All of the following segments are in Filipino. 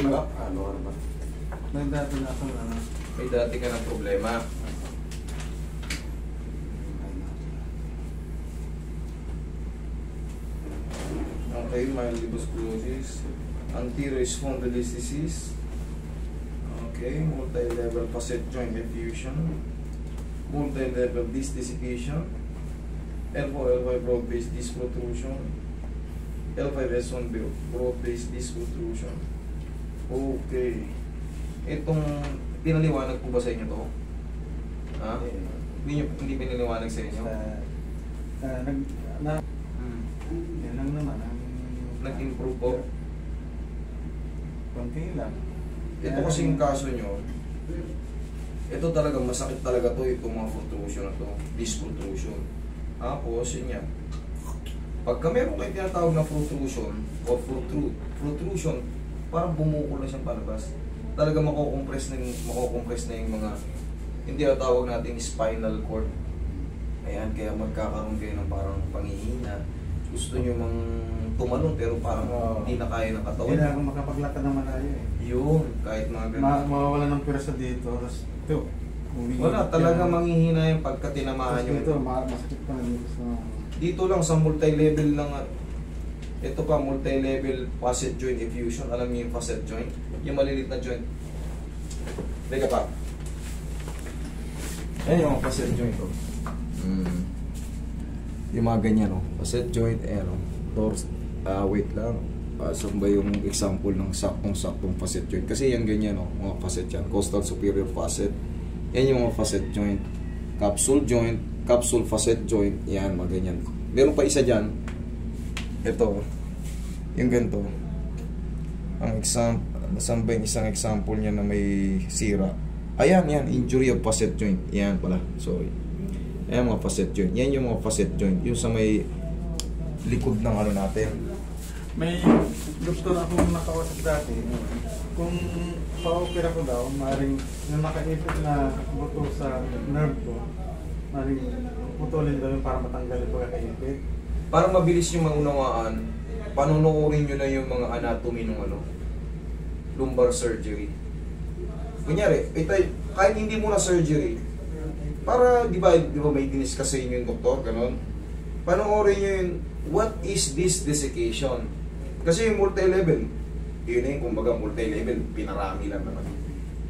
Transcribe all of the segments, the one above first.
ka? Ano ba? Nagdati na ako na. May dati ka ng problema. Okay, mild liposclerosis, anterior spondylosis, okay, multi-level facet joint effusion, multi-level disc desiccation, L4, L5 broad-based disc protrusion, L5S1 broad-based disc protrusion. Okay. Itong pinaliwanag po ba sa inyo to? Ha? Hindi pinaliwanag sa inyo? Yan lang naman. Nag-improve po? Konti lang. Ito kasing kaso nyo, ito talaga masakit talaga to, itong mga protrusion na to, disc protrusion. Tapos, yun yan. Pagka meron kayo tinatawag na protrusion o protrusion, parang bumukol na siyang palabas. Talaga makukompress na yung mga, hindi na tawag natin spinal cord. Ayan, kaya magkakaroon kayo ng parang panghihina. Gusto nyo mang tumalon pero parang hindi na kaya ng katawan. Hindi na ako makapaglakad ng malayo eh. Yun, kahit mga ganun. Mawawala ng pwersa dito. Tapos ito. Wala, talaga manghihina yung pagka tinamahan yung... Ito, masakit pa dito sa... Dito lang sa multi-level lang. Ito pa, multi-level facet joint effusion. Alam niyo yung facet joint? Yung maliliit na joint. Teka pa. Ayan yung facet joint to. Yung mga ganyan, no? Facet joint, ayan, no? Wait lang. Saan ba yung example ng saktong-saktong facet joint? Kasi yan ganyan, no? Mga facet yan. Costal superior facet. Yan yung mga facet joint. Capsule joint, capsule facet joint. Yan, mga ganyan. Meron pa isa dyan. Ito. Yung ganito. Ang example, saan ba yung isang example niya na may sira? Ayan, yan. Injury of facet joint. Yan pala. Sorry. Ayan mga facet joint. Yan yung mga facet joint. Yung sa may likod ng ano natin. May doktor akong nakausap dati. Kung pa-opera ko daw, maaaring yung nakaipit na buto sa nerve ko, maaaring putulin daw yung para matanggal yung pagkakaipit. Para mabilis yung maunawaan, panunukurin nyo na yung mga anatomy ng ano, lumbar surgery. Kunyari, kahit hindi mo na surgery, para, di ba may diniscuss sa inyo yung doktor, gano'n? Panoorin nyo yung, what is this desiccation? Kasi yung multi-level, yun na yung, kumbaga multi-level, pinarami lang naman.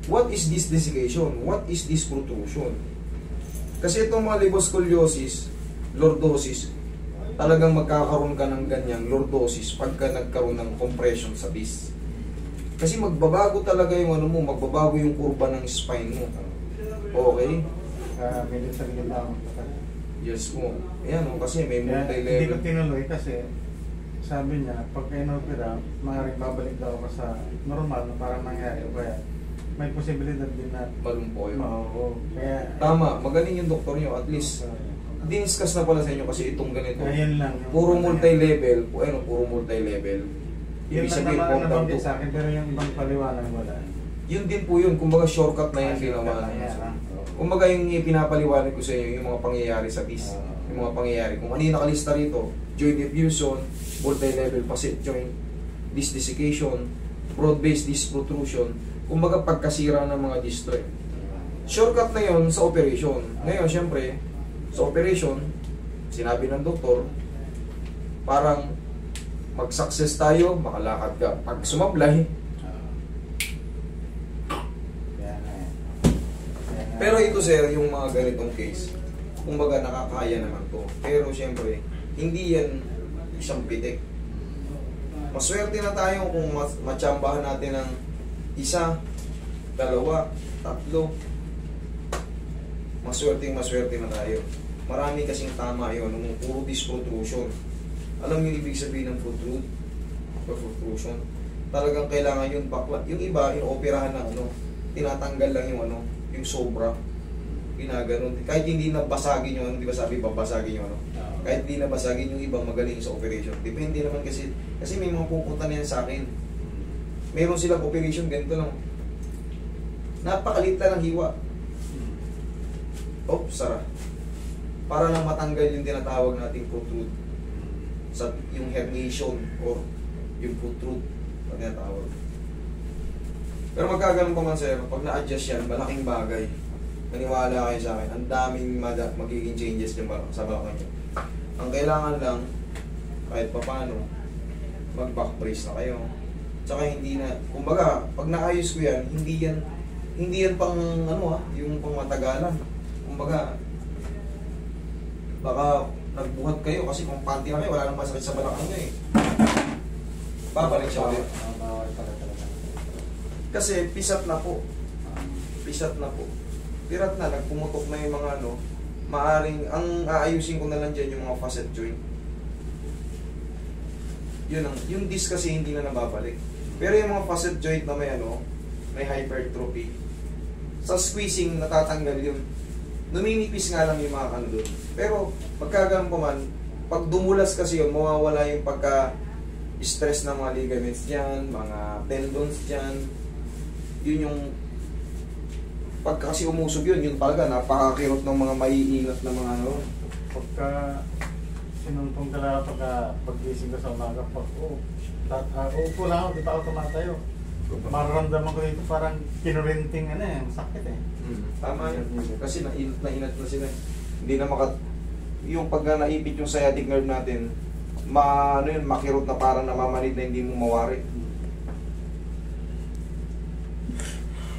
What is this desiccation? What is this protrusion? Kasi itong mga liposcoliosis, lordosis, talagang magkakaroon ka ng ganyang lordosis pagka nagkaroon ng compression sa disc. Kasi magbabago talaga yung ano mo, magbabago yung kurba ng spine mo. Okay? Medyo sa ganda ako. Yes po. Ayan o, kasi may Hindi multi-level. ko tinuloy kasi sabi niya, pag inopera, maaaring babalik daw ka sa normal na parang nangyari. O kaya may posibilidad din na Malumpo yun. Kaya, Tama, magaling yung doktor nyo. At least, diniscuss na pala sa inyo kasi itong ganito. Ayun lang. Puro multi-level. Puro multi-level. Yun Ibig lang sabihin, naman ang important nabanggit to. sa akin, pero yung ibang paliwanag wala. Yun din po yun. Kumbaga shortcut na yung ginawa. Kumbaga yung pinapaliwanag ko sa inyo, yung mga pangyayari sa disc. Yung mga pangyayari. Kung ano yung nakalista rito, joint effusion, multi-level facet joint, disc desiccation, broad-based disc protrusion, kumbaga pagkasira ng mga disc to. Shortcut na yun sa operation. Ngayon, syempre, sa operation, sinabi ng doktor, parang mag-success tayo, makalakad ka. Pag sumablay, pero ito sir, yung mga ganitong case, kumbaga nakakaya naman to. Pero syempre, hindi yan isang pitik. Maswerte na tayo kung matsambahan natin ng isa, dalawa, tatlo. Maswerte na tayo. Marami kasing tama yun, nung puro disc protrusion. Alam yung ibig sabihin ng protrusion? Talagang kailangan yun bakla. Yung iba, inooperahan ng ano, tinatanggal lang yung ano, yung sobra, ginaganon. Kahit hindi na basagin yung ano, di ba sabi babasagin yung ano? Kahit hindi na basagin yung ibang magaling sa operation. Depende naman kasi may mga pupunta na yan sa akin. Meron silang operation, ganito lang. Napakalit lang ng hiwa. Oh, sara. Para lang matanggal yung tinatawag nating protrude. Sa yung herniation or yung protrude na tinatawag. Pero magkaganon pa man sir, pag na-adjust yan, malaking bagay. Maniwala kayo sa akin, ang daming magiging changes din sa balakang nyo. Ang kailangan lang, kahit pa paano, mag-back brace na kayo. Tsaka hindi na, kumbaga, pag naayos ko yan, hindi yan pang ano yung pang matagalan. Kumbaga, baka nagbuhat kayo kasi kung panty na kayo, wala nang masakit sa balakang nyo eh. Babalik siya ulit. Kasi pisat na po. Pisat na po. Pirat na, nagpumutok na yung mga ano, maaring, ang aayusin ko na lang dyan yung mga facet joint. Yun ang, yung disc kasi hindi na nababalik. Pero yung mga facet joint na may ano, may hypertrophy, sa squeezing natatanggal yun. Numinipis nga lang yung mga ano doon. Pero magkaganon pa man, pag dumulas kasi yun, mawawala yung pagka-stress ng mga ligaments dyan, mga tendons dyan. Yun yung pagka kasi umusog yun talaga napakakirot ng mga maiingat na mga ano. Pagka sinuntong ka lang pag-gising ko sa umaga, upo lang ako, di pa ako tumatayo. Mararamdaman ko dito parang kinurinting sakit eh. Tama yun. Kasi nainat na sila. Hindi na yung pag naipit yung sciatic nerve natin, makirot na parang namamanid na hindi mo mawari.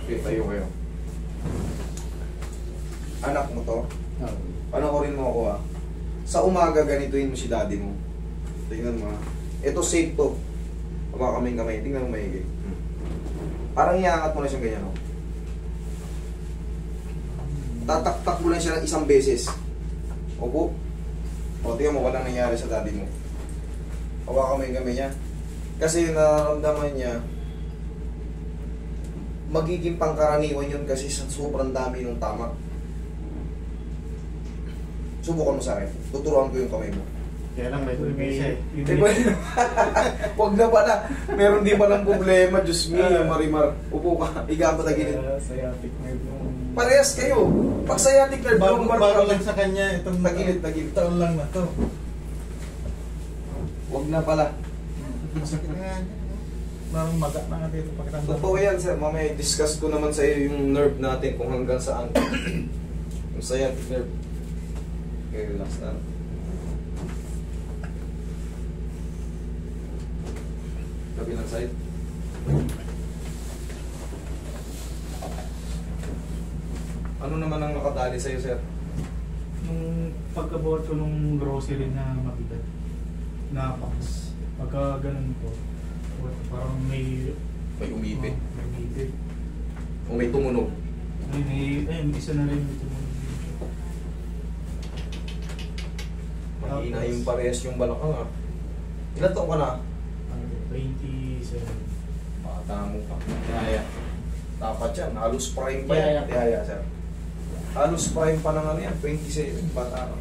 Okay, tayo kayo. Anak mo to? Panoorin mo ako Sa umaga, ganituin mo si daddy mo. Tingnan mo Ito safe to. Baka kamay. Tingnan mo maigi. Parang iangat mo na siyang ganyan Tatak-tak mo lang siya ng isang beses. Opo. O, tingnan mo, walang nangyari sa daddy mo. Baka kamay niya. Kasi nararamdaman niya, magiging pangkaraniwan yun kasi sobrang dami ng tama. Subukan mo sa akin. Tuturuan ko yung kamay mo. Kaya lang may siya eh. Huwag na pala. Meron di palang problema. Diyos me, Marimar. Upo ka. Iga pa tagilid. Sciatic nerve. Parehas kayo. Pag sciatic nerve, bago lang sa kanya itong tagilid. Taon lang na to. Huwag na pala. Masakit nga. Parang maga na nga dito pakiramdam. Totoo yan sir. Mamaya discuss ko naman sa iyo yung nerve natin kung hanggang saan. Yung sciatic nerve. Okay, relax na. Kabilang side. Ano naman ang nakadali sa'yo, sir? Nung pagkabuhat ko nung grocery na mabigat, na box, pagka ganun ko, parang may umipit. May umipit. O may tumunog. May isa na rin may tumunog. Mahina yung parehas yung balakang Ilan taon ka na? 27. Bata mo pa. Tihaya. Dapat yan. Halos prime pa yan. Tihaya, sir. Halos prime pa ng yan. 27. Bata ka.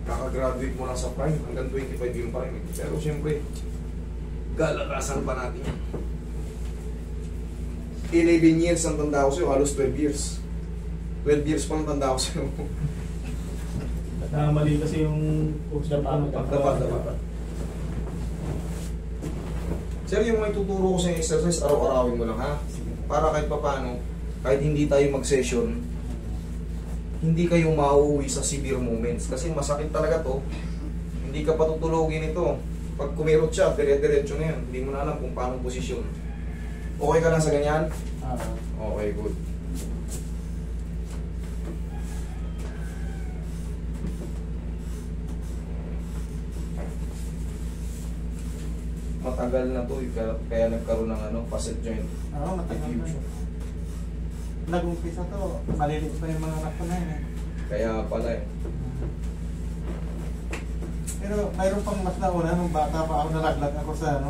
Kakagraduate mo lang sa prime. Hanggang 25 yung prime. Pero siyempre, galakasan pa natin yan. 11 years ang tanda ko sa'yo. Halos 12 years. 12 years pa ang tanda ko sa'yo. Mali kasi yung Dapat. Sir, yung may tuturo ko sa exercise, araw-arawin mo lang ha. Para kahit paano, kahit hindi tayo mag-session, hindi kayo mauuwi sa severe moments. Kasi masakit talaga to. Hindi ka patutulogin ito. Pag kumirot siya, dire-diretso na yan. Hindi mo na alam kung paano posisyon. Okay ka lang sa ganyan? Okay, good. Matagal na to, kaya nagkaroon ng facet joint. Oo, matagal na. Nag-umpisa to, maliliit pa yung mga anak ko na yun eh. Kaya pala eh. Pero mayroon pang mas nauna nung bata pa ako, nalaglag ako sa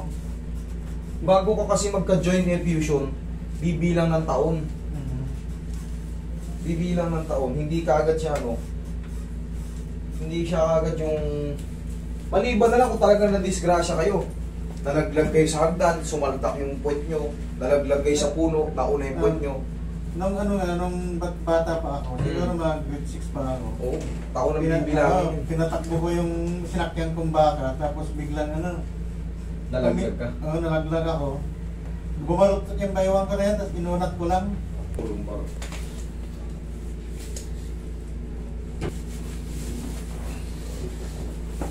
Bago ka kasi magka-joint effusion, bibilang ng taon. Bibilang ng taon, hindi kaagad siya hindi siya agad yung maliban na lang kung talagang na-disgrasya kayo. Nalaglag kayo sa hagdan, sumaltak yung puwet nyo. Nalaglag kayo sa puno, nauna yung puwet nyo. Nung bata pa ako, siguro mga grade 6 pa ako. Oo, taon na bibilangin. Pinatakbo ko yung sinakyan kong baka, tapos biglang nalaglag ka? Oo, nalaglag ako. Gumalot yung bayawang ko na yan, tapos inunat ko lang. Lumbar.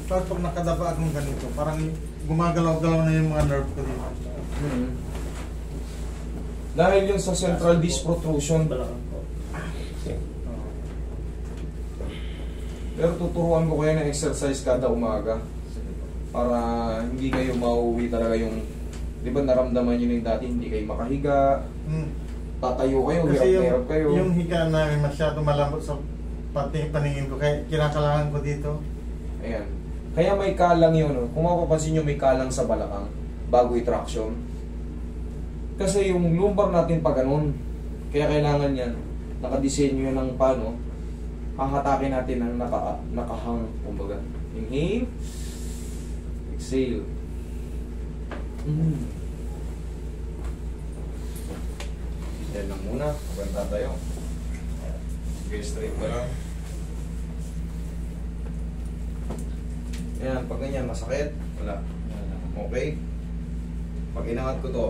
Tapos pag nakadapa akong ganito, parang gumagalaw-galaw na yung mga nerve ko dito. Hmm. Dahil yun sa central disc protrusion. Pero tuturuan ko kayo ng exercise kada umaga para hindi kayo mauwi talaga yung, di ba naramdaman nyo na yung dati hindi kayo makahiga, tatayo kayo, Kasi hirap kayo. yung higa namin masyado malambot sa paningin ko, kaya kinakalangan ko dito. Ayan. Kaya may kalang yun, no? Kung mapapansin nyo may kalang sa balakang bago i-traction. Kasi yung lumbar natin pa ganun. Kaya kailangan yan, nakadesenyo yan ng paano, hahatakin natin ng nakahang, kumbaga. Inhale, exhale. Yan lang muna, maganda tayo. Okay, straight ka lang. Ayan, pag ganyan, masakit, wala. Okay? Pag inangat ko to,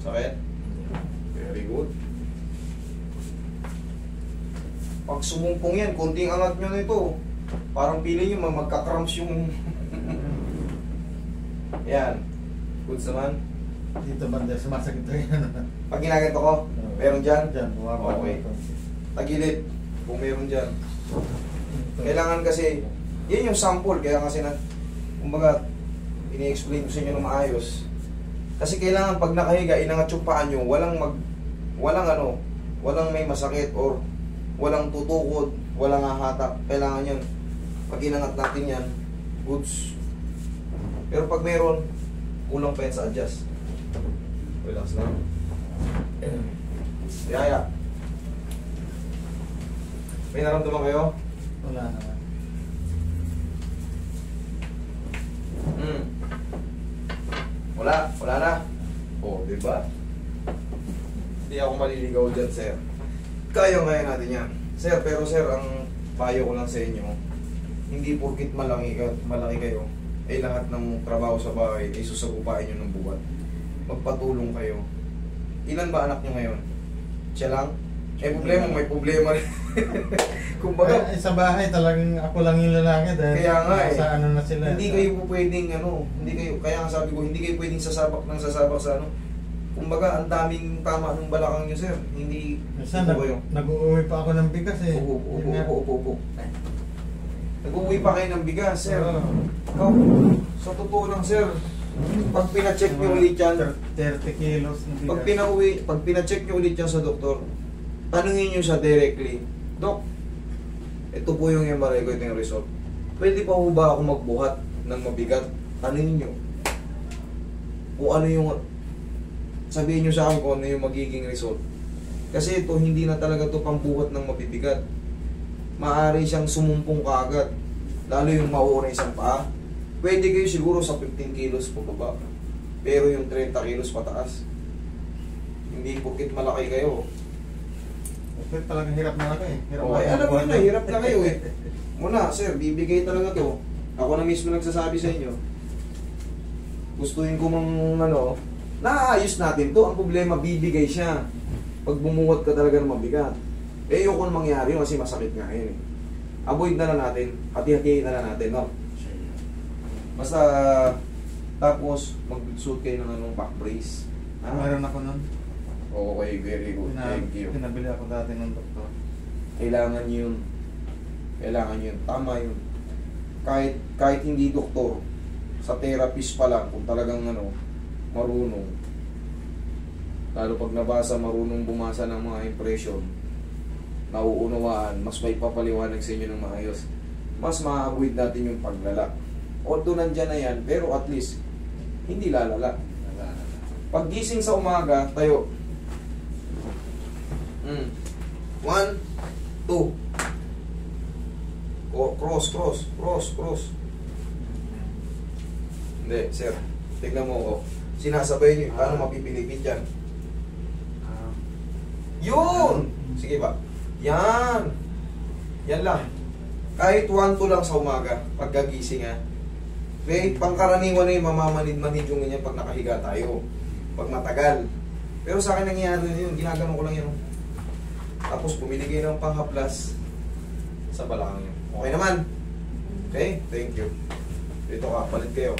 sakit? Very good. Pag sumumpong yan, konting angat nyo nito, parang pili nyo, magka-cramps yung... Yan. Goods naman. Dito banda, sumasakit rin. Pag ginaganto ko, meron dyan? Diyan, bumaba. Okay. Tagilid, kung meron dyan. Kailangan kasi, yan yung sample, kaya kasi na, kumbaga, ini-explain ko sa inyo ng maayos. Kasi kailangan pag nakahiga, inangat yung paa nyo, walang may masakit or walang tutukod, walang hahatak. Kailangan yun. Pag inangat natin yan, goods. Pero pag meron, kulang pa yan sa adjust. Relax lang. Yaya. May naramdaman kayo? Wala naman. Wala na. Oh, di ba? Hindi ako maliligaw dyan, sir. Kaya natin yan. Sir, pero sir, ang payo ko lang sa inyo, hindi porkit malaki kayo, ay lahat ng trabaho sa bahay ay susagupain nyo ng buwan. Magpatulong kayo. Ilan ba anak nyo ngayon? Siya lang? May problema rin. Kumbaga, sa bahay talagang ako lang yung lalaki dahil kaya nga sa ano na sila. Hindi kayo po pwedeng kaya nga sabi ko, hindi kayo pwedeng sasabak sa ano. Kumbaga, ang daming tama ng balakang nyo, sir. Hindi Minsan, kayo. nag-uuwi pa ako ng bigas eh. Upo. Nag-uwi pa kayo ng bigas, sir. Ikaw, sa totoo lang, sir, pag pina-check nyo ulit yan, 30 kilos ng bigas. pag pina-check nyo ulit yan sa doktor, tanungin nyo siya directly, Dok, ito po yung MRI ko, ito yung result. Pwede pa po ba ako magbuhat ng mabigat? Tanungin nyo. Kung ano yung, sabihin nyo sa akin kung ano yung magiging result. Kasi ito, hindi na talaga ito pambuhat ng mabibigat. Maaari siyang sumumpong kaagad. Lalo yung mauuna isang paa. Pwede kayo siguro sa 15 kilos pababa. Pero yung 30 kilos pataas. Hindi porkit malaki kayo. Pero talagang hirap na ako eh. Okay, alam mo na, hirap na kayo eh. Muna, sir, bibigay talaga to. Ako na mismo nagsasabi sa inyo. Gustuhin ko mang naayos natin to. Ang problema, bibigay siya. Pag bumuhat ka talaga ng mabigat. Eh, yung kung mangyari kasi masakit nga yun eh. Avoid na lang natin. Hati-hatiin na lang natin, no? Basta, tapos, mag-suit kayo ng back brace. Meron ako nun. Okay, very good. Thank you. Pinabili ako dati ng doktor. Kailangan yun. Tama yun. Kahit hindi doktor, sa therapist pa lang, kung talagang marunong, lalo pag nabasa, marunong bumasa ng mga impression, nauunawaan, mas may papaliwanag sa inyo ng maayos, mas ma-avoid natin yung paglala. Although nandyan na yan, pero at least, hindi lalala. Pag gising sa umaga, tayo. 1, 2. Cross. Hindi, sir. Tignan mo ako. Sinasabay niyo. Paano mapipilipit yan? Yun! Sige ba? Yan! Yan lang. Kahit 1-2 lang sa umaga, pagkagising ha. Okay? Pangkaraniwan na yung mamamanid-manid yung ganyan pag nakahiga tayo. Pag matagal. Pero sa akin nangyayari na yun, ginagano ko lang yun. Tapos bumili kayo ng panghaplas sa balakang yun. Okay naman? Okay? Thank you. Dito ka, palit kayo.